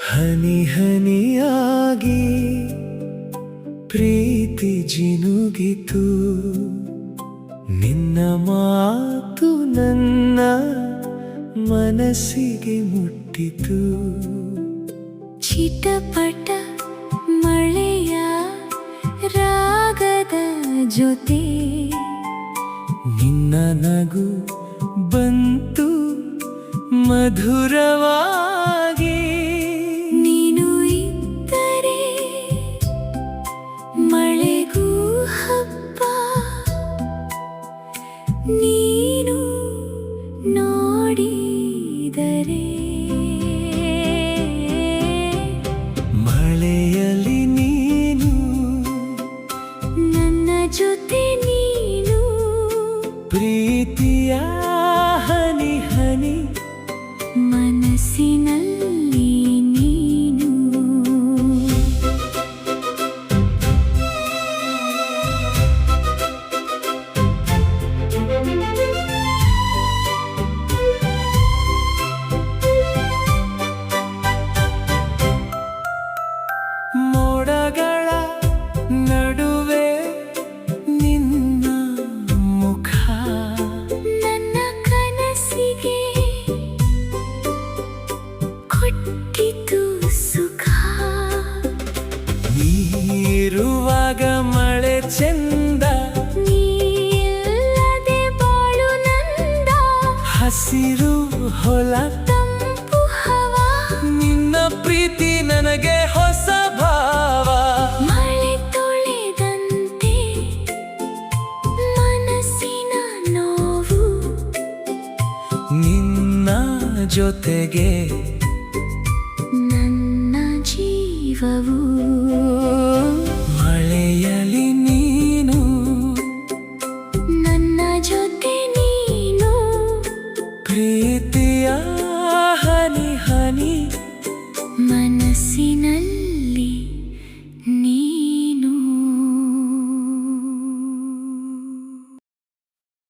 ಹನಿ ಹನಿಯಾಗಿ ಪ್ರೀತಿ ಜಿನುಗಿತು, ನಿನ್ನ ಮಾತು ನನ್ನ ಮನಸ್ಸಿಗೆ ಮುಟ್ಟಿತು. ಚಿಟಪಟ ಮಳೆಯ ರಾಗದ ಜೊತೆ ನಿನ್ನ ನಗು ಬಂತು ಮಧುರವಾಗಿ. ನೀನು ಇದ್ದರೆ ಮಳೆಗೂ ಹಬ್ಬ, ನೀನು ನೋಡಿದರೆ ಮಳೆಯಲ್ಲಿ ನೀನು, ನನ್ನ ಜೊತೆ ನೀನು. ಪ್ರೀತಿಯ ಹನಿ ಹನಿ ಮನಸ್ಸಿನಲ್ಲಿ ನೀನು. ಮೋಡಗಳ ನಡುವೆ ನಿನ್ನ ಮುಖ, ನನ್ನ ಕನಸಿಗೆ ಕೊಟ್ಟಿತು ಸುಖ. ನೀರುವಾಗ ಮಳೆ ಚೆಂದ, ನೀಲ್ಲದೆ ಬಾಳು ನಂದ. ಹಸಿರು ಹೊಲ ತಂಪು ಹವಾ, ನಿನ್ನ ಪ್ರೀತಿ ನನಗೆ ಹೊಸ ಭಾವ. ಮಳೆ ತೊಳೆದಂತೆ ಮನಸ್ಸಿನ ನೋವು, ನಿನ್ನ ಜೊತೆಗೆ ನನ್ನ ಜೀವವು.